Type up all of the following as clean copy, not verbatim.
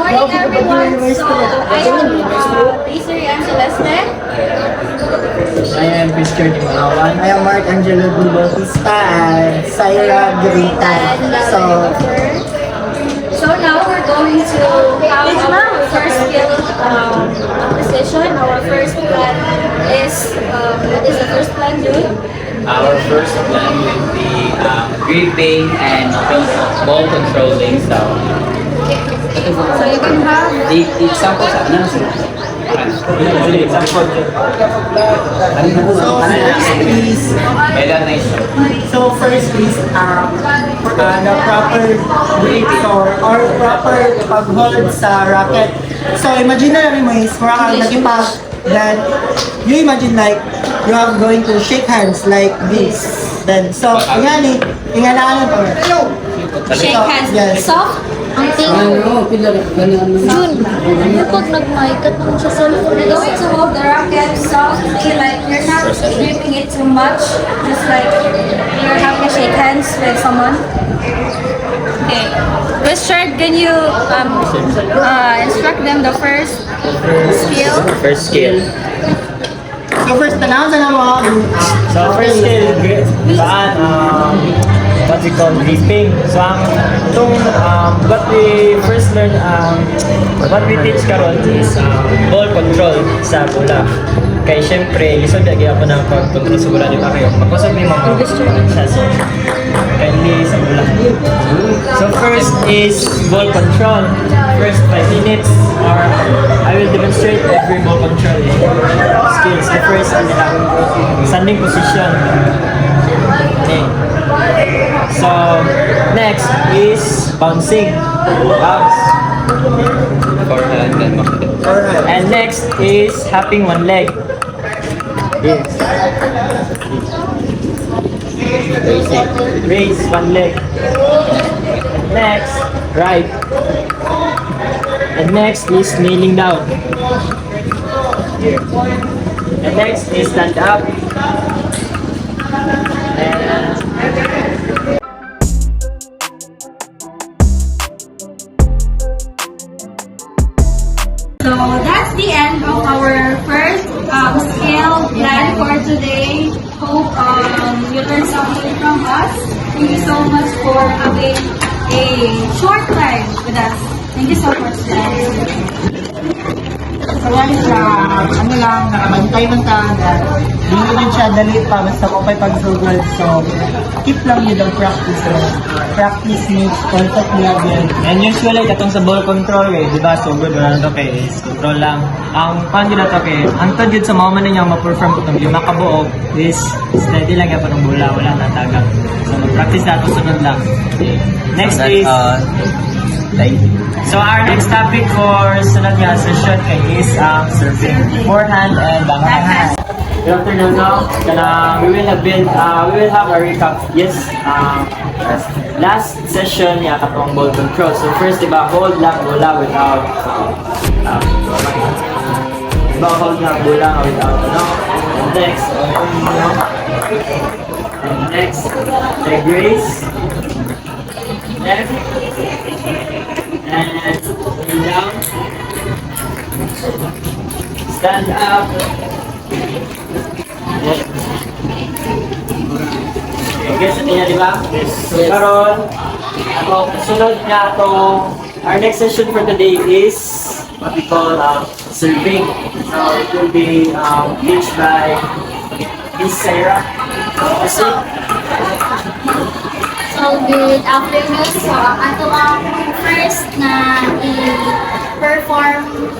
morning, everyone. So, I am Desiree Celeste. I am Christian Dimalawan. I am Mark Angelo Di Bautista and Syra Gritan. So now we're going to have our first skill acquisition. Our first plan is, what is the first plan, Jude? Our first plan will be gripping and ball controlling. So you can have the example sa ano sir? So first is the proper grips or proper pag-hold sa racket. So imagine na lang mo is mura kang nagipag, then you imagine like you are going to shake hands like this. Then so yan ingalaan pa. shake hands. Yes. Soft. Ang June, pag nag-mic mo sa cellphone, you're going to hold the racket softly, like you're not gripping it too much, just like you're having a shake hands with someone. Okay. Richard, can you instruct them the first skill? First skill. So first tanaw sa namo. So first skill, what we call gripping. So what we first learn, what we teach karon is ball control sa bola. Kaya syempre, lisod lagi ako ng pag-control sa bola, di ba kayo? Magkusap ni mga siya. So, kindly sa bola. So first is ball control. First 5 minutes, or I will demonstrate every ball control skills. The first, standing position. Okay. So, next is bouncing. Bounce. Forehand and backhand. And next is hopping one leg. Yes. Raise one leg. Next, right. And next is kneeling down. And next is stand up. So that's the end of our first skill plan for today. Hope you learned something from us. Thank you so much for having a short time with us. Thank you so much, guys. So guys, ano lang, nakabantay man ta na hindi rin siya dali pa basta kung may pagsugod. So, keep lang yun ang practice. Practice makes perfect again. And usually, katong sa ball control, di ba? So good, wala na to kay is control lang. Ang pan yun na to kay, ang tad yun sa mga man niya ma-perform ko itong lima kabuok is steady lang yan pa ng bola, wala na tagang. So mag-practice na ito, sunod lang. Okay. Next is, so our next topic for sunod nga session kay is serving. Forehand and backhand. Good afternoon now. We will have a recap. Yes, last session niya katong ball control. So first, diba, hold lang bola without hold lang bola without and next, and next, leg raise, left, and kneel down, stand up. Guys, niya, di ba? So, karon, sunod nga our next session for today is what we call serving. So, it will be teach by Miss Syra. So, good afternoon. So, ato ang first na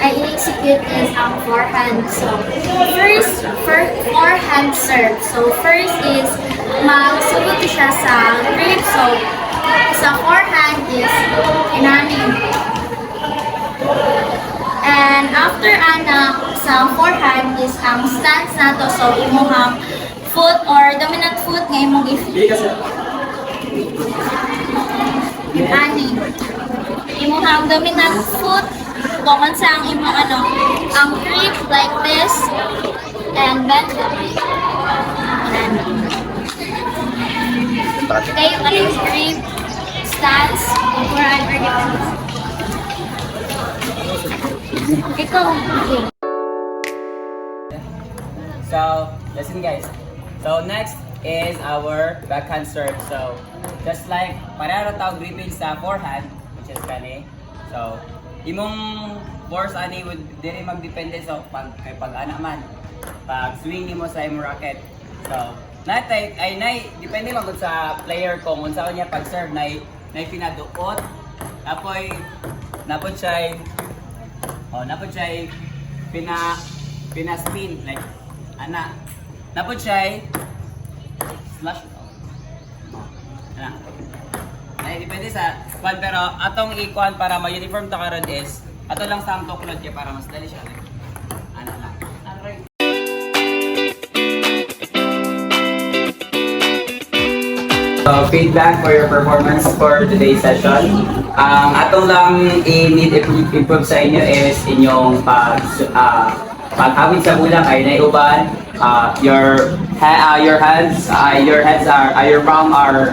i-execute is ang forehand. So, first, forehand serve. So, first is magsugod siya sa grip. So, sa forehand is inanin. And after sa forehand is ang stance nato. So, imuhang foot or dominant foot nga imong ani. Imuhang dominant foot kung sa ang imong ang grip like this and bend the grip. Kayo grip stance for an argument. Ikaw, okay. So, listen guys. So, next is our backhand serve. So, just like, pareho tawag gripping sa forehand, which is kani. So, imong force ani would diri magdepende sa pag ana man. Pag swing nimo sa imong racket. So, natay ay nay depende man gud sa player kung unsa niya pag serve nay pinaduot. Apoy napod siya pina spin like ana. Napod siya slash ana. Ay depende sa kwan pero atong ikuan para ma-uniform ta karon is ato lang sa amto kulod kay para mas dali siya. Ana lang. Alright. So, feedback for your performance for today's session. Ang atong lang i-need improve sa inyo is inyong paghawid sa bulang ay naiuban. Your hands, your palm are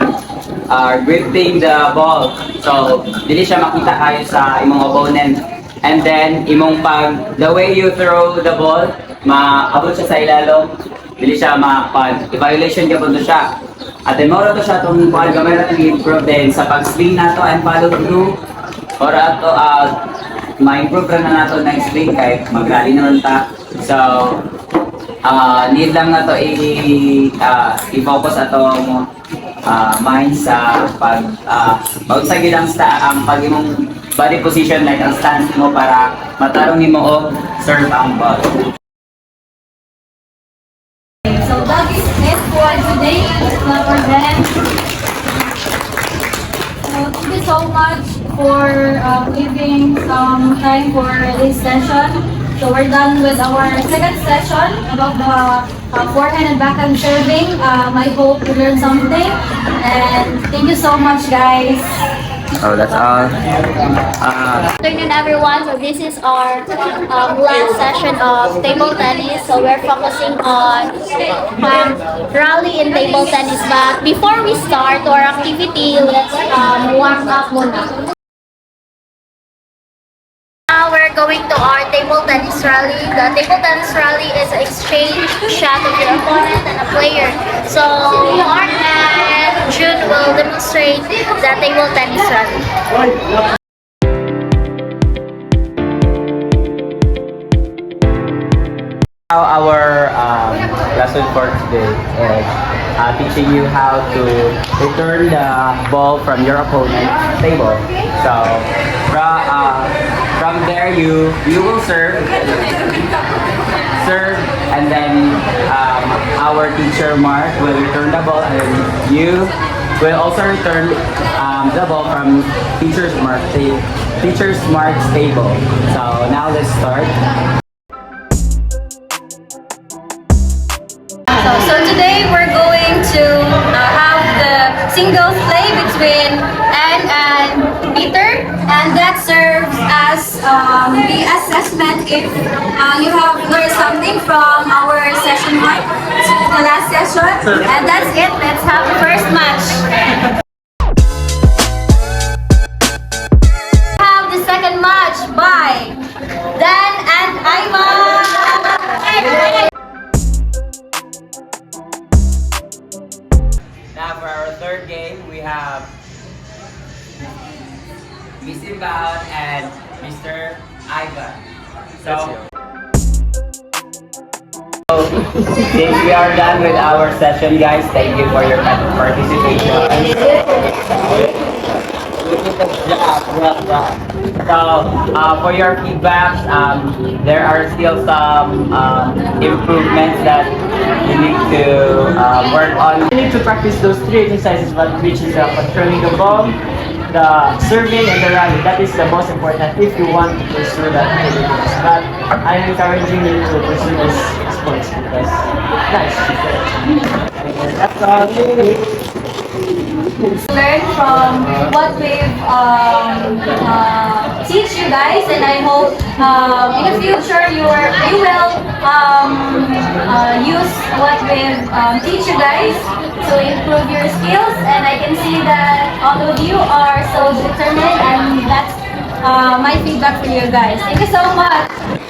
gripping the ball. So, dili siya makita kayo sa imong opponent. And then, the way you throw the ball, maabot siya sa ilalong. Dili siya i-violation ka po siya. At then, moro to siya itong gamay natin i-improve din sa pag-swing nato and follow through. Or ato, ma-improve na nato na swing kahit mag-rally naman ta. So, need lang na to i-focus atong mind sa pag-usagi lang ang pag-imong body position like ang stance mo para matarong mo o serve ang ball. So that is it for today. For them. So thank you so much for giving some time for this session. So we're done with our second session about the forehand and backhand serving. I hope you learned something. And thank you so much, guys. Oh, that's all. Good afternoon, everyone. So this is our last session of table tennis. So we're focusing on rally in table tennis. But before we start our activity, let's warm up muna. Now we're going to our table tennis rally. The table tennis rally is an exchange shot of your opponent and a player. So Mark and June will demonstrate the table tennis rally. Now our lesson for today is teaching you how to return the ball from your opponent's table. So from there you will serve, and then our teacher Mark will return the ball, and you will also return the ball from teacher's Mark's table. So now let's start. So today we're going to have the singles play between Anne and Peter, and that serves as the assessment if you have learned something from our session 1 to the last session. And that's it. Let's have the first match. Have the second match by Dan and Ivan. Now for our third game, we have Miss Inbound and Mr. Ivan. So, since we are done with our session, guys, thank you for your participation. So, for your feedbacks, there are still some improvements that you need to work on. You need to practice those three exercises, which is controlling the ball, the serving, and the rally. That is the most important if you want to pursue that activities. But I'm encouraging you to pursue those sports because nice. That's all. Learn from what we've teach you guys, and I hope in the future you will use what we've teach you guys to improve your skills. And I can see that all of you are so determined, and that's my feedback for you guys. Thank you so much.